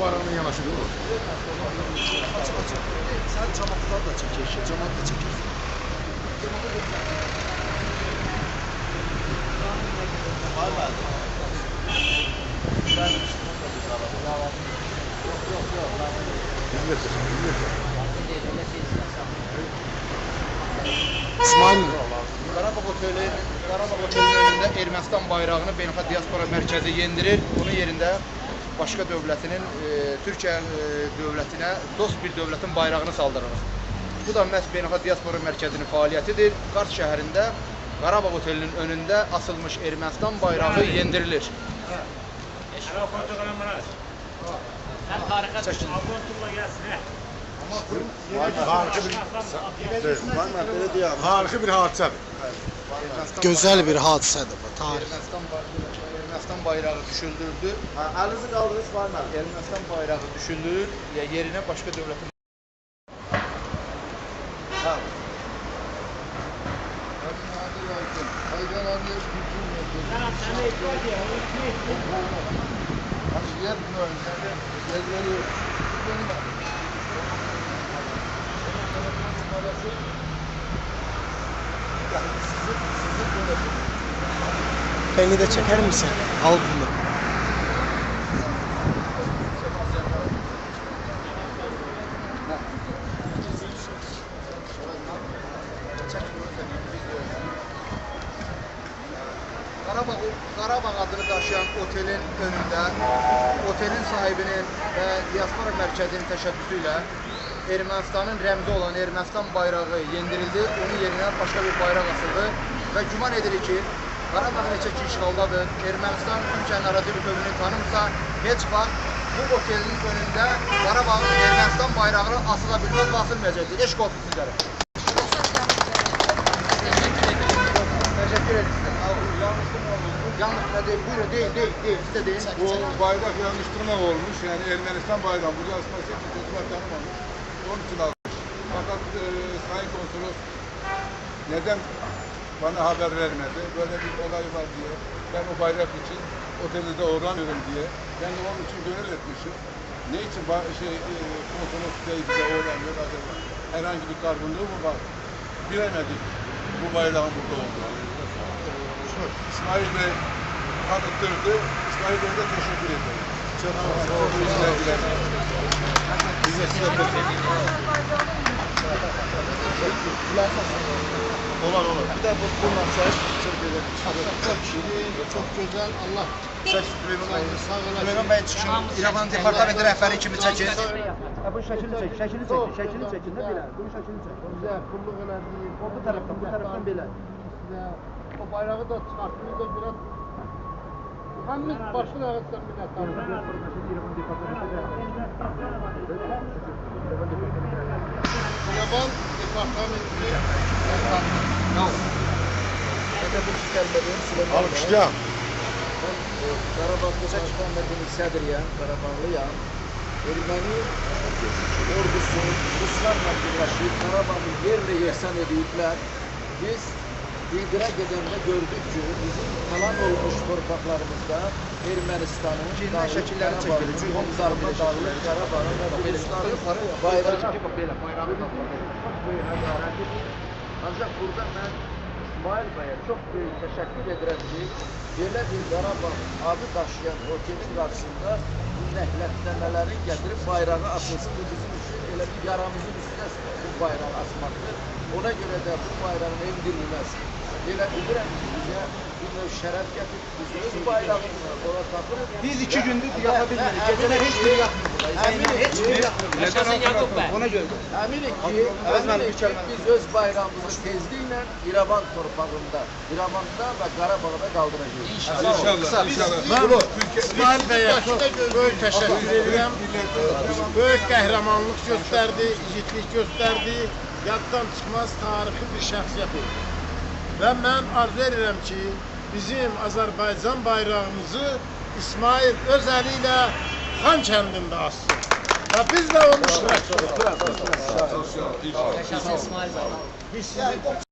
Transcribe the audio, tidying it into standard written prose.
bayrağının yanaşı değil mi? Sen cemaatler da çekiyorsun, cemaat da çekiyorsun. İsmail Qarabağ Otelinin önündə Ermənistan bayrağını Beynəlxalq Diaspora Mərkəzi yendirir. Bunun yerində başqa dövlətinin, Türkiyə dövlətinə dost bir dövlətin bayrağını saldırırıq. Bu da məhz Beynəlxalq Diaspora Mərkəzinin fəaliyyətidir. Kars şəhərində Qarabağ Otelinin önündə asılmış Ermənistan bayrağı yendirilir. harika bir hadisedir. Güzel bir hadisedir bu. Tarih. Ermənistan bayrağı düşüldürüldü. Elinizi kaldırız var mı? Ermənistan bayrağı düşüldürür, yerine başqa dövlətin Beni de çeker misin? Al bunu. Qarabağ adını daşıyan otelin önündə, otelin sahibinin və Diaspora Mərkəzinin təşəbbüsü ilə Ermənistanın rəmzi olan Ermənistan bayrağı yendirildi. Onun yerinə başqa bir bayraq asıldı və güman edilir ki, Qarabağ neçə ki işğaldadır, Ermənistan Türkiyənin ərazi bütövlüyünü tanımsa, heç vaxt bu otelin önündə Qarabağın Ermənistan bayrağı asıla bilməz və asılmayacaqdır. Eşq olsun sizlərə. Teşekkür ederiz. Yanlış değil, buyurun değil, size değil. Bu bayrak yanlıştırma olmuş. Yani Ermenistan bayrağı burada asması için çocuklar tanımamış. Onun için almış. Fakat Sayın Konsolos neden bana haber vermedi? Böyle bir olay var diye. Ben o bayrak için otelde uğramıyorum diye. Ben de onun için gönül etmişim. Ne için konsolos bey bize uğramıyor acaba? Herhangi bir karbonluğu mu var? Bilemedik bu bayrağın burada olduğunu. İsmail Bey tanıttırdı. İsmail Bey'e de teşekkür ederim. Çok sağ olun. Bize Olur. Bir de bunlar çay çok güzel. Çok şirin, çok güzel. Allah Süleyman Bey çıxışın İrəvan departamenti rəhbəri kimi çəkin. Bu şəkilini çəkin də belə. Bu şəkilini çək. güzel. Kulluk önemli. Bu tərəfdən belə. O bayrağı da çıkarttığınız da biraz hemiz başına ağıtsan minnettarım. Yaban departamenti alkışlayalım. Qarabağ Cəmiyyətinin sədriyəm, Qarabağlıyam. Erməni ordusu Ruslarla birləşib Qarabağı yerlə yeksan ediblər. Biz İdrak edəndə gördük ki, bizim kalan olmuş torpaqlarımızda Ermənistanın şəkilləri çəkilir. Çünki Qomzarma dağılır, Qarabağın və Rusların bayrağı çox böyük həqarətidir. Ancaq burada mən İsmail Bəy'e çox böyük təşəkkür edirəm ki, belə bir Qarabağ adı daşıyan otelin qarşısında bu nəhlətləmələrin gətirib bayrağı asılsın. Bu bizim üçün elə bir yaramızın üstünə bu bayrağı asmaqdır. Ona görə də bu bayrağın endirilməsi elə bilirəm ki, bizə bir növ şərəf gətirib, biz öz bayrağımızı ora tapırıq. Biz 2 gündür yata bilmirik, gecələr heç biri yatmır. Heç biri yatmır. Ona görə. Əminik ki, biz öz bayrağımızı tezliklə İrəvan torpağında, İrəvanda və Qarabağda qaldıracağıq. İnşallah. İsmail Bey'e çok büyük teşekkür ederim. Büyük kahramanlık gösterdi, yiğitlik gösterdi. Yaddan çıkmaz tarihi bir şəxsiyyət oldu. Və mən arzu edirəm ki, bizim Azərbaycan bayrağımızı İsmail öz əli ilə Xan kəndində assın. Və biz də onu iştirak edirik. İnşallah. İsmail Bey.